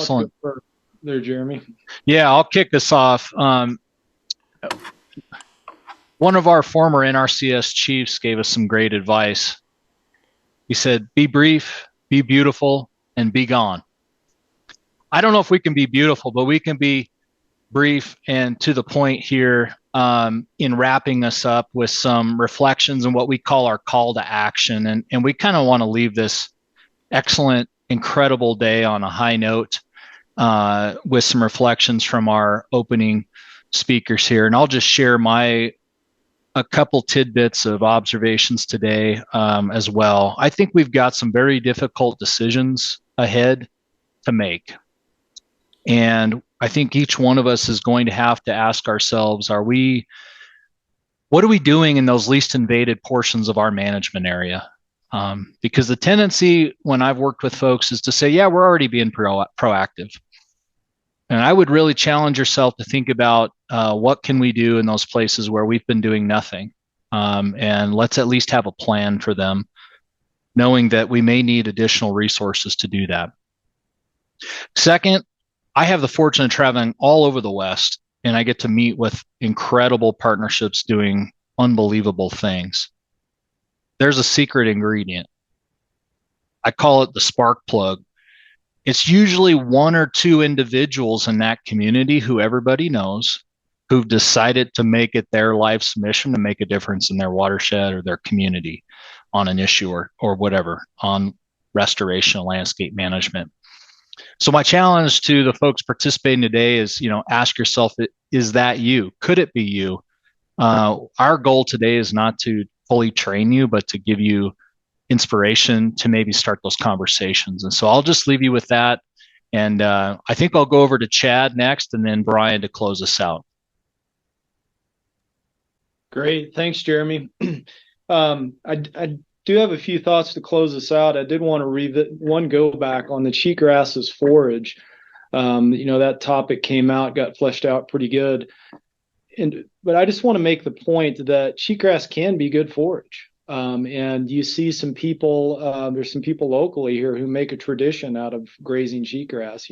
Excellent. There, Jeremy. Yeah, I'll kick this off. One of our former NRCS chiefs gave us some great advice. He said, be brief, be beautiful, and be gone. I don't know if we can be beautiful, but we can be brief and to the point here in wrapping us up with some reflections and what we call our call to action. And we kind of want to leave this excellent, incredible day on a high note with some reflections from our opening speakers here. And I'll just share a couple tidbits of observations today as well. I think we've got some very difficult decisions ahead to make. And I think each one of us is going to have to ask ourselves, what are we doing in those least invaded portions of our management area? Because the tendency when I've worked with folks is to say, yeah, we're already being proactive. And I would really challenge yourself to think about what can we do in those places where we've been doing nothing. And let's at least have a plan for them, knowing that we may need additional resources to do that. Second, I have the fortune of traveling all over the West, and I get to meet with incredible partnerships doing unbelievable things. There's a secret ingredient. I call it the spark plug. It's usually one or two individuals in that community who everybody knows who've decided to make it their life's mission to make a difference in their watershed or their community on an issue or whatever, on restoration and landscape management. So my challenge to the folks participating today is, ask yourself, is that you? Could it be you? Our goal today is not to fully train you, but to give you inspiration to maybe start those conversations. And so I'll just leave you with that. And I think I'll go over to Chad next and then Brian to close us out. Great. Thanks, Jeremy. I do have a few thoughts to close us out. I did want to go back on the cheatgrass as forage. That topic came out, got fleshed out pretty good. But I just want to make the point that cheatgrass can be good forage. And you see some people, there's some people locally here who make a tradition out of grazing cheatgrass.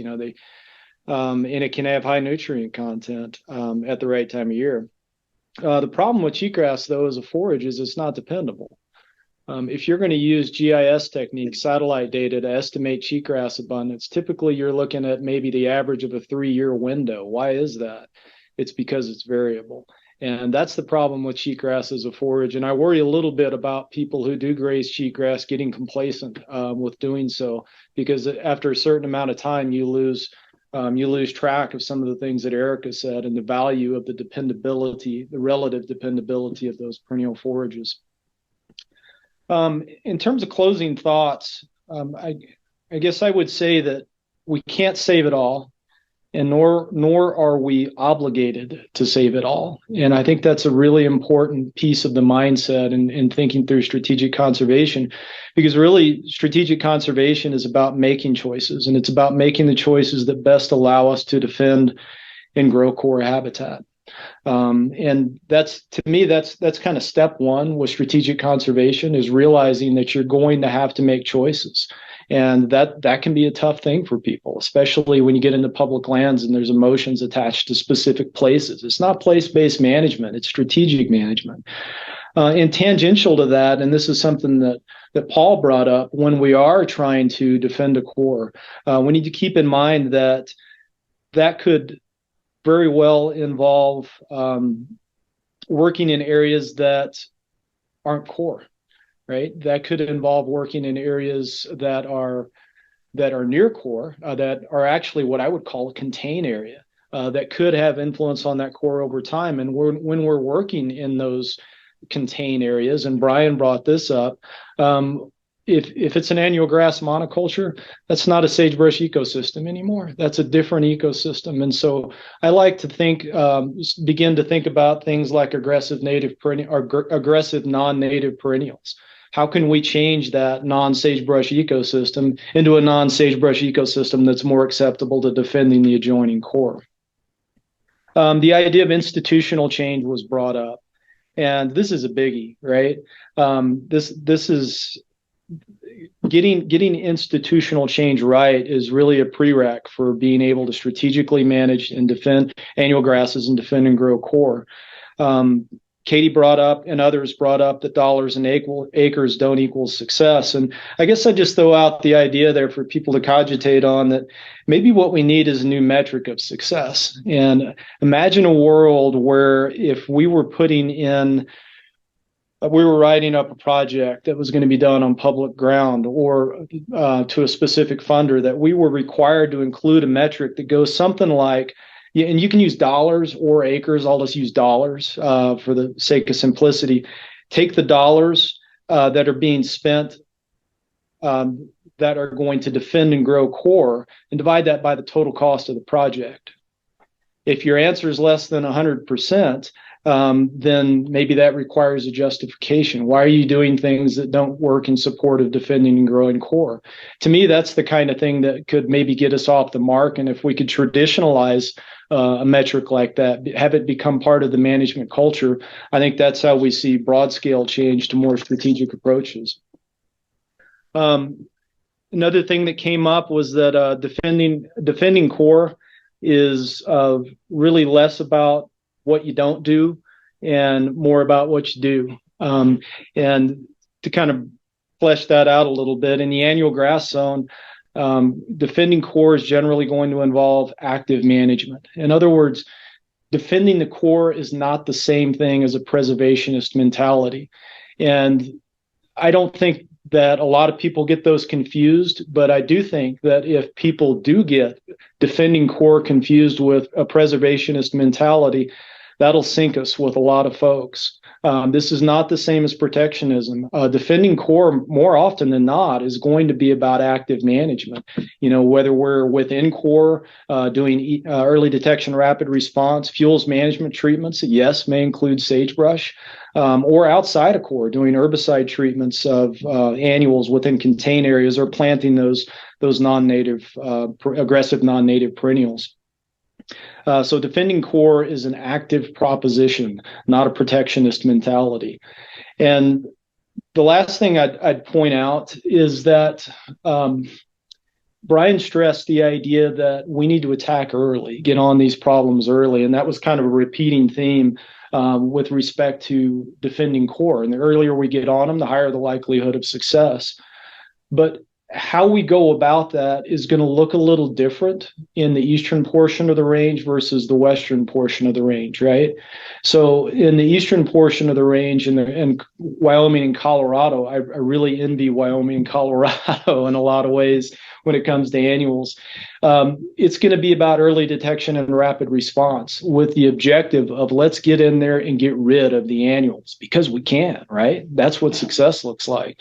And it can have high nutrient content at the right time of year. The problem with cheatgrass, though, as a forage is it's not dependable. If you're going to use GIS techniques, satellite data to estimate cheatgrass abundance, typically you're looking at maybe the average of a 3-year window. Why is that? It's because it's variable. And that's the problem with cheatgrass as a forage. And I worry a little bit about people who do graze cheatgrass getting complacent with doing so, because after a certain amount of time, you lose track of some of the things that Erica said and the value of the relative dependability of those perennial forages. In terms of closing thoughts, I guess I would say that we can't save it all, and nor are we obligated to save it all. And I think that's a really important piece of the mindset in thinking through strategic conservation, because really strategic conservation is about making choices, and it's about making the choices that best allow us to defend and grow core habitat. And that's kind of step one with strategic conservation, is realizing that you're going to have to make choices. And that can be a tough thing for people, especially when you get into public lands and there's emotions attached to specific places. It's not place-based management, it's strategic management. And tangential to that, and this is something that Paul brought up, when we are trying to defend a core, we need to keep in mind that could very well involve working in areas that aren't core, right? That could involve working in areas that are near core, that are actually what I would call a contain area, that could have influence on that core over time. And when we're working in those contain areas, and Brian brought this up, if it's an annual grass monoculture, that's not a sagebrush ecosystem anymore. That's a different ecosystem. And so I like to begin to think about things like aggressive non-native perennials. How can we change that non-sagebrush ecosystem into a non-sagebrush ecosystem that's more acceptable to defending the adjoining core? The idea of institutional change was brought up, and this is a biggie, right? getting institutional change right is really a prereq for being able to strategically manage and defend annual grasses and defend and grow core. Katie brought up and others brought up that dollars and acres don't equal success. And I guess I just throw out the idea there for people to cogitate on that maybe what we need is a new metric of success. And imagine a world where if we were writing up a project that was going to be done on public ground or to a specific funder, that we were required to include a metric that goes something like, yeah, and you can use dollars or acres. I'll just use dollars for the sake of simplicity. Take the dollars that are being spent that are going to defend and grow core and divide that by the total cost of the project. If your answer is less than 100%, then maybe that requires a justification. Why are you doing things that don't work in support of defending and growing core? To me, that's the kind of thing that could maybe get us off the mark. And if we could traditionalize a metric like that, have it become part of the management culture, I think that's how we see broad scale change to more strategic approaches. Another thing that came up was that defending core is really less about what you don't do and more about what you do. And to kind of flesh that out a little bit, in the annual grass zone, defending core is generally going to involve active management. In other words, defending the core is not the same thing as a preservationist mentality. And I don't think that a lot of people get those confused, but I do think that if people do get defending core confused with a preservationist mentality, that'll sink us with a lot of folks. This is not the same as protectionism. Defending core, more often than not, is going to be about active management. You know, whether we're within core, doing early detection, rapid response, fuels management treatments, yes, may include sagebrush, or outside of core, doing herbicide treatments of annuals within contained areas or planting those non-native, aggressive non-native perennials. So defending core is an active proposition, not a protectionist mentality. And the last thing I'd point out is that Brian stressed the idea that we need to attack early, get on these problems early. And that was kind of a repeating theme with respect to defending core. And the earlier we get on them, the higher the likelihood of success. But how we go about that is going to look a little different in the eastern portion of the range versus the western portion of the range, right? So in the eastern portion of the range in Wyoming and Colorado, I really envy Wyoming and Colorado in a lot of ways when it comes to annuals. It's going to be about early detection and rapid response with the objective of let's get in there and get rid of the annuals because we can, right? That's what success looks like.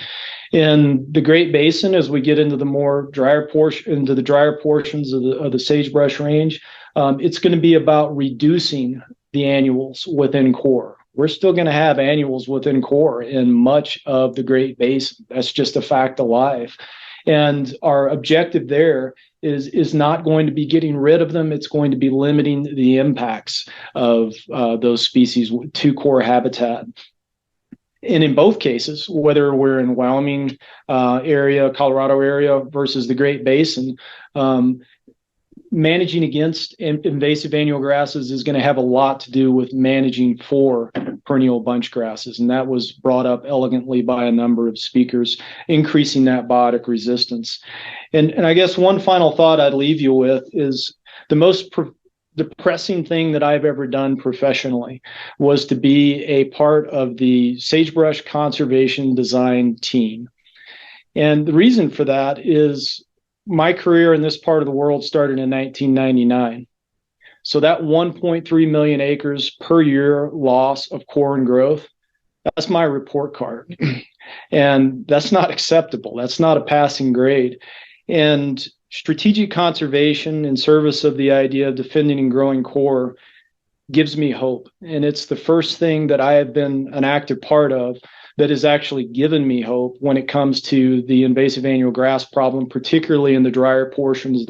In the Great Basin, as we get into the more drier portions of the sagebrush range, it's going to be about reducing the annuals within core. We're still going to have annuals within core in much of the Great Basin. That's just a fact of life. And our objective there is not going to be getting rid of them. It's going to be limiting the impacts of those species to core habitat. And in both cases, whether we're in Wyoming area, Colorado area versus the Great Basin, managing against invasive annual grasses is going to have a lot to do with managing for perennial bunch grasses. And that was brought up elegantly by a number of speakers, increasing that biotic resistance. And I guess one final thought I'd leave you with is the most depressing thing that I've ever done professionally was to be a part of the sagebrush conservation design team. And the reason for that is my career in this part of the world started in 1999. So that 1.3 million acres per year loss of core and growth, that's my report card. And that's not acceptable. That's not a passing grade. And strategic conservation in service of the idea of defending and growing core gives me hope. And it's the first thing that I have been an active part of that has actually given me hope when it comes to the invasive annual grass problem, particularly in the drier portions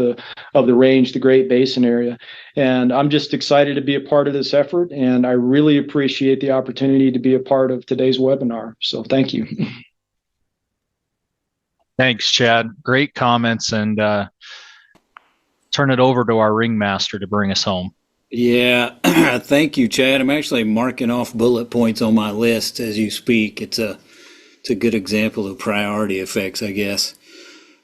of the range, the Great Basin area. And I'm just excited to be a part of this effort. And I really appreciate the opportunity to be a part of today's webinar. So thank you. Thanks, Chad. Great comments, and turn it over to our ringmaster to bring us home. Yeah, thank you, Chad. I'm actually marking off bullet points on my list as you speak. It's a good example of priority effects, I guess.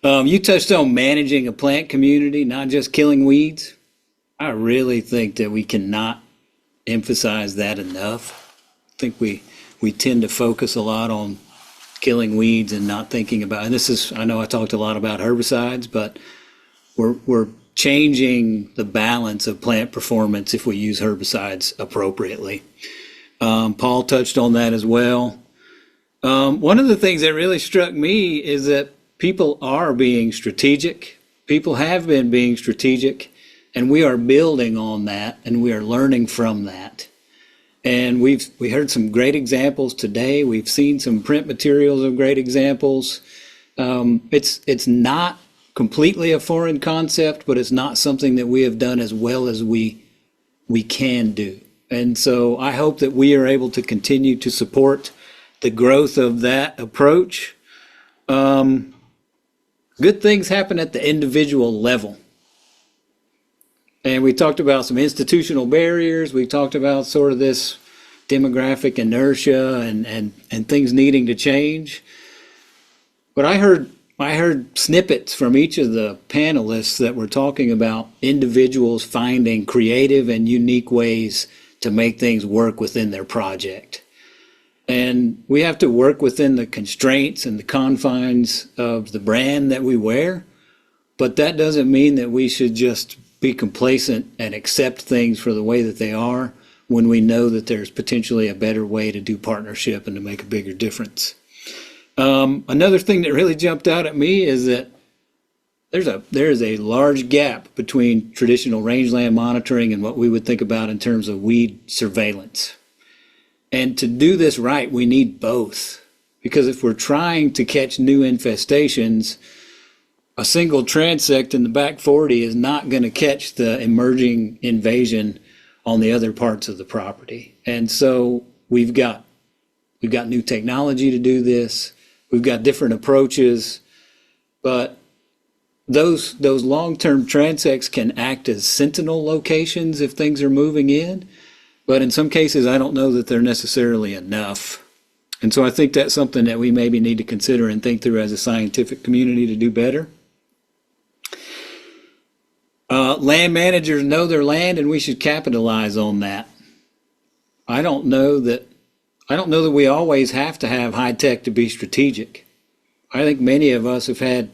You touched on managing a plant community, not just killing weeds. I really think that we cannot emphasize that enough. I think we tend to focus a lot on killing weeds and not thinking about, and this is, I know I talked a lot about herbicides, but we're changing the balance of plant performance if we use herbicides appropriately. Paul touched on that as well. One of the things that really struck me is that people are being strategic. People have been being strategic, and we are building on that, and we are learning from that. And we heard some great examples today. We've seen some print materials of great examples. It's not completely a foreign concept, but it's not something that we have done as well as we can do. And so I hope that we are able to continue to support the growth of that approach. Good things happen at the individual level. And we talked about some institutional barriers. We talked about sort of this demographic inertia and things needing to change. But I heard snippets from each of the panelists that were talking about individuals finding creative and unique ways to make things work within their project. And we have to work within the constraints and the confines of the brand that we wear. But that doesn't mean that we should just be complacent and accept things for the way that they are when we know that there's potentially a better way to do partnership and to make a bigger difference. Another thing that really jumped out at me is that there is a large gap between traditional rangeland monitoring and what we would think about in terms of weed surveillance. And to do this right, we need both. Because if we're trying to catch new infestations, a single transect in the back 40 is not going to catch the emerging invasion on the other parts of the property. And so we've got new technology to do this. We've got different approaches, but those long-term transects can act as sentinel locations if things are moving in. But in some cases, I don't know that they're necessarily enough. And so I think that's something that we maybe need to consider and think through as a scientific community to do better. Land managers know their land, and we should capitalize on that. I don't know that we always have to have high tech to be strategic. I think many of us have had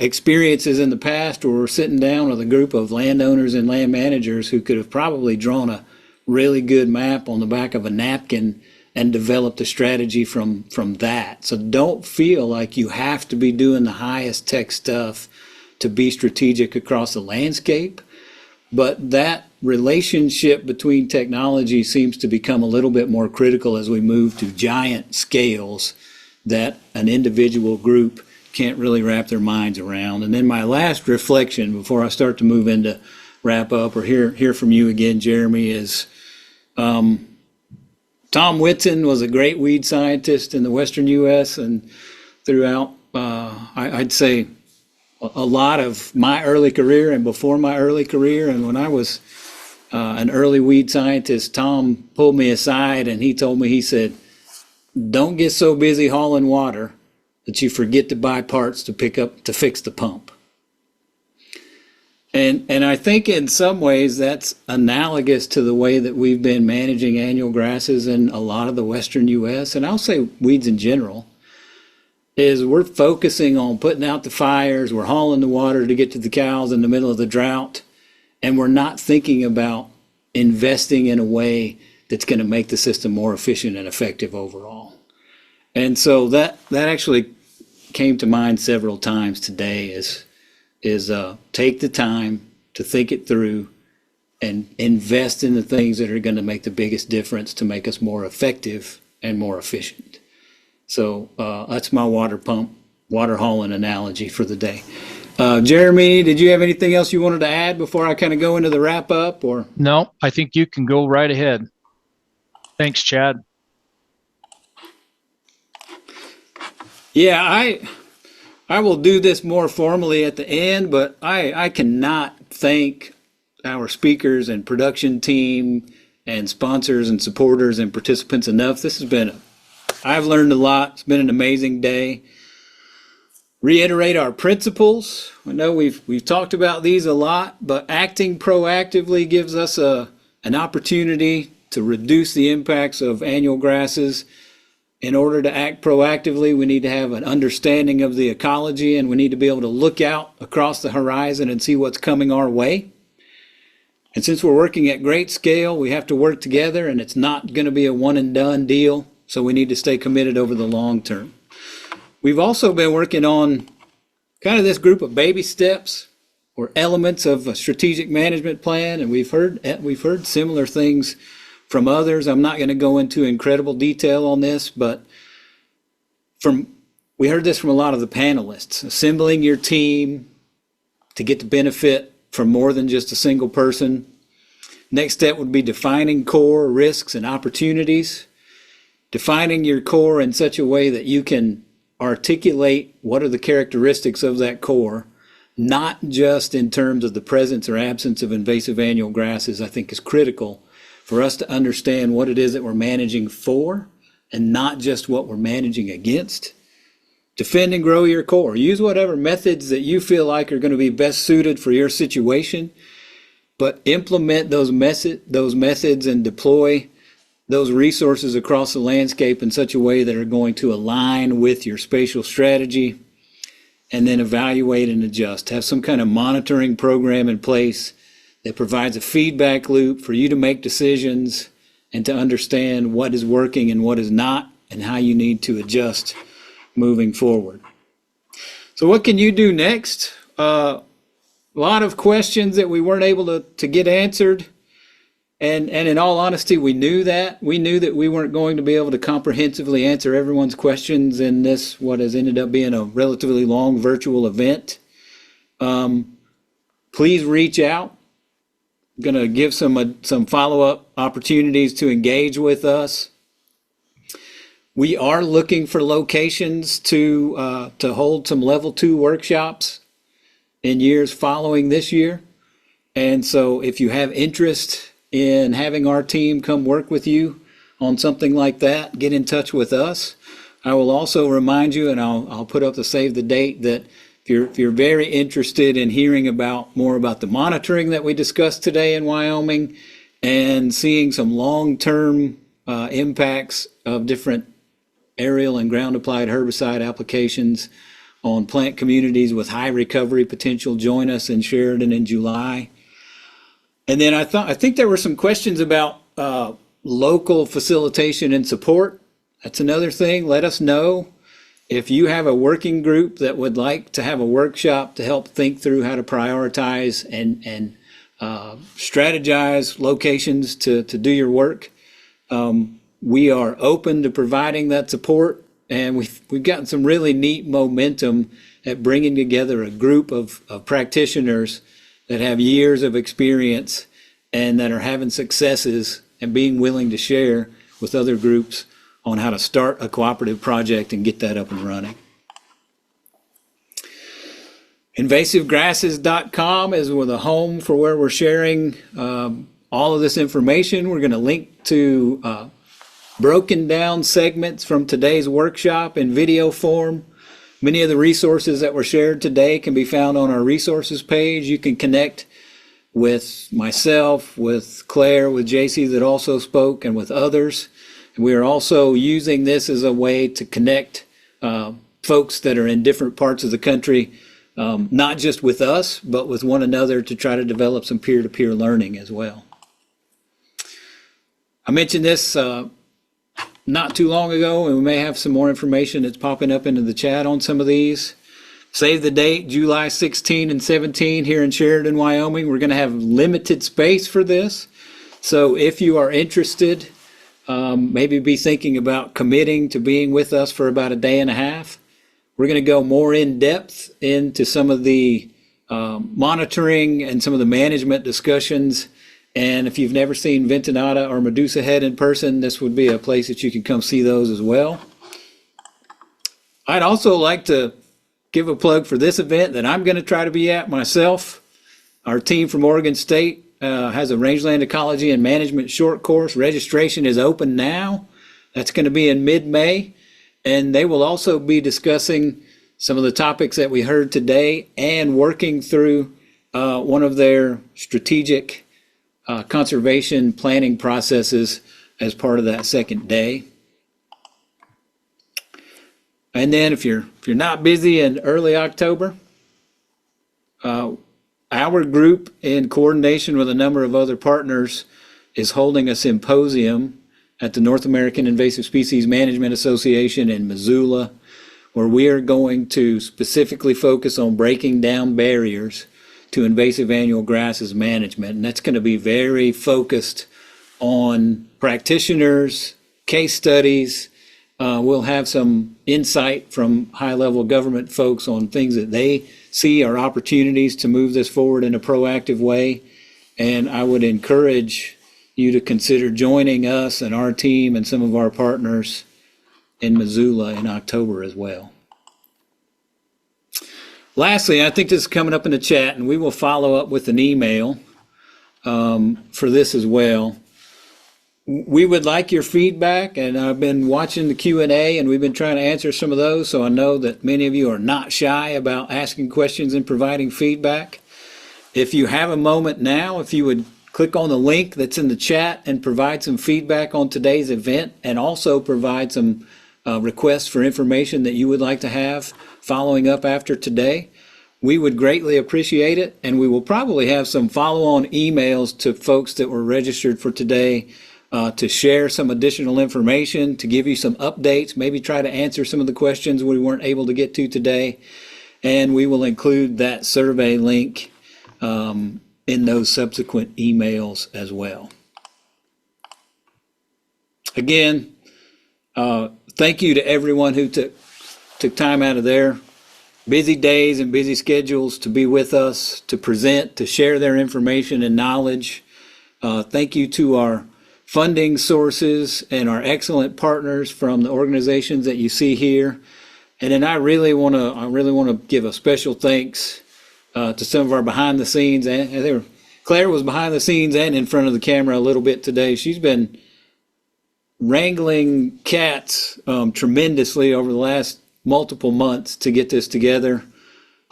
experiences in the past where we're sitting down with a group of landowners and land managers who could have probably drawn a really good map on the back of a napkin and developed a strategy from that. So don't feel like you have to be doing the highest tech stuff to be strategic across the landscape. But that relationship between technology seems to become a little bit more critical as we move to giant scales that an individual group can't really wrap their minds around. And then my last reflection before I start to move into wrap up or hear from you again, Jeremy, is Tom Whitson was a great weed scientist in the Western U.S. and throughout, I'd say, a lot of my early career and before my early career. And when I was an early weed scientist, Tom pulled me aside and he told me, he said, don't get so busy hauling water that you forget to buy parts to fix the pump. And I think in some ways that's analogous to the way that we've been managing annual grasses in a lot of the Western U.S. and I'll say weeds in general. Is we're focusing on putting out the fires, we're hauling the water to get to the cows in the middle of the drought, and we're not thinking about investing in a way that's going to make the system more efficient and effective overall. And so that actually came to mind several times today is take the time to think it through and invest in the things that are going to make the biggest difference to make us more effective and more efficient. So that's my water hauling analogy for the day. Jeremy, did you have anything else you wanted to add before I kind of go into the wrap up? Or no, I think you can go right ahead. Thanks, Chad. Yeah, I will do this more formally at the end, but I cannot thank our speakers and production team and sponsors and supporters and participants enough. I've learned a lot. It's been an amazing day. Reiterate our principles. I know we've talked about these a lot, but acting proactively gives us an opportunity to reduce the impacts of annual grasses. In order to act proactively, we need to have an understanding of the ecology, and we need to be able to look out across the horizon and see what's coming our way. And since we're working at great scale, we have to work together, and it's not going to be a one and done deal. So we need to stay committed over the long term. We've also been working on kind of this group of baby steps or elements of a strategic management plan, and we've heard similar things from others. I'm not going to go into incredible detail on this, but we heard this from a lot of the panelists. Assembling your team to get the benefit from more than just a single person. Next step would be defining core risks and opportunities. Defining your core in such a way that you can articulate what are the characteristics of that core, not just in terms of the presence or absence of invasive annual grasses, I think is critical for us to understand what it is that we're managing for and not just what we're managing against. Defend and grow your core. Use whatever methods that you feel like are going to be best suited for your situation, but implement those methods and deploy those resources across the landscape in such a way that are going to align with your spatial strategy, and then evaluate and adjust. Have some kind of monitoring program in place that provides a feedback loop for you to make decisions and to understand what is working and what is not, and how you need to adjust moving forward. So what can you do next? A lot of questions that we weren't able to get answered. And in all honesty, we knew that. We knew that we weren't going to be able to comprehensively answer everyone's questions in this, what has ended up being a relatively long virtual event. Please reach out. I'm going to give some follow-up opportunities to engage with us. We are looking for locations to hold some level 2 workshops in years following this year. And so if you have interest in having our team come work with you on something like that, get in touch with us. I will also remind you, and I'll put up the save the date, that if you're very interested in hearing more about the monitoring that we discussed today in Wyoming and seeing some long-term impacts of different aerial and ground applied herbicide applications on plant communities with high recovery potential, join us in Sheridan in July. And then I think there were some questions about local facilitation and support. That's another thing. Let us know if you have a working group that would like to have a workshop to help think through how to prioritize and strategize locations to do your work. We are open to providing that support, and we've gotten some really neat momentum at bringing together a group of practitioners that have years of experience and that are having successes and being willing to share with other groups on how to start a cooperative project and get that up and running. InvasiveGrasses.com is the home for where we're sharing all of this information. We're going to link to broken down segments from today's workshop in video form. Many of the resources that were shared today can be found on our resources page. You can connect with myself, with Claire, with JC that also spoke, and with others. And we are also using this as a way to connect folks that are in different parts of the country, not just with us, but with one another, to try to develop some peer-to-peer learning as well. I mentioned this not too long ago, and we may have some more information that's popping up into the chat on some of these. Save the date, July 16 and 17 here in Sheridan, Wyoming. We're going to have limited space for this. So if you are interested, maybe be thinking about committing to being with us for about a day and a half. We're going to go more in depth into some of the monitoring and some of the management discussions. And if you've never seen Ventanata or Medusa Head in person, this would be a place that you can come see those as well. I'd also like to give a plug for this event that I'm going to try to be at myself. Our team from Oregon State has a rangeland ecology and management short course. Registration is open now. That's going to be in mid-May. And they will also be discussing some of the topics that we heard today and working through one of their strategic conservation planning processes as part of that second day. And then if you're not busy in early October, our group, in coordination with a number of other partners, is holding a symposium at the North American Invasive Species Management Association in Missoula, where we are going to specifically focus on breaking down barriers to invasive annual grasses management. And that's going to be very focused on practitioners, case studies. We'll have some insight from high-level government folks on things that they see are opportunities to move this forward in a proactive way. And I would encourage you to consider joining us and our team and some of our partners in Missoula in October as well. Lastly, I think this is coming up in the chat, and we will follow up with an email for this as well. We would like your feedback, and I've been watching the Q&A, and we've been trying to answer some of those, so I know that many of you are not shy about asking questions and providing feedback. If you have a moment now, if you would click on the link that's in the chat and provide some feedback on today's event, and also provide some requests for information that you would like to have following up after today, we would greatly appreciate it, and we will probably have some follow-on emails to folks that were registered for today to share some additional information, to give you some updates, maybe try to answer some of the questions we weren't able to get to today. And we will include that survey link in those subsequent emails as well. Again, thank you to everyone who took time out of their busy days and busy schedules to be with us, to present, to share their information and knowledge. Thank you to our funding sources and our excellent partners from the organizations that you see here. And then I really want to give a special thanks to some of our behind the scenes. And Claire was behind the scenes and in front of the camera a little bit today. She's been wrangling cats tremendously over the last multiple months to get this together.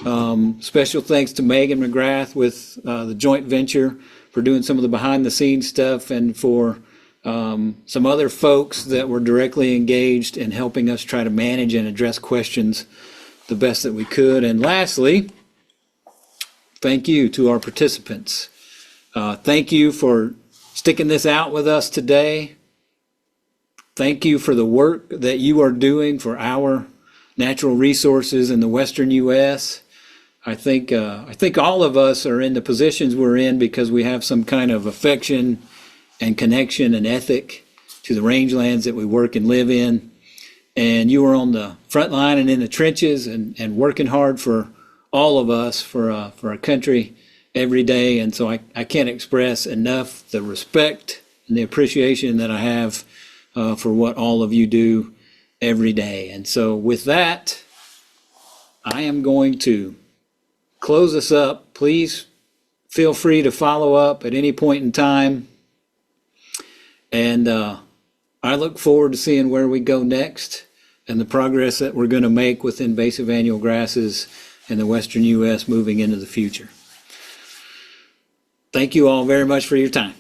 Special thanks to Megan McGrath with the joint venture for doing some of the behind the scenes stuff, and for some other folks that were directly engaged in helping us try to manage and address questions the best that we could. And lastly, thank you to our participants. Thank you for sticking this out with us today. Thank you for the work that you are doing for our natural resources in the Western U.S. I think all of us are in the positions we're in because we have some kind of affection and connection and ethic to the rangelands that we work and live in. And you are on the front line and in the trenches and working hard for all of us, for our country every day. And so I can't express enough the respect and the appreciation that I have for what all of you do every day. And so with that, I am going to close us up. Please feel free to follow up at any point in time. And I look forward to seeing where we go next and the progress that we're going to make with invasive annual grasses in the Western U.S. moving into the future. Thank you all very much for your time.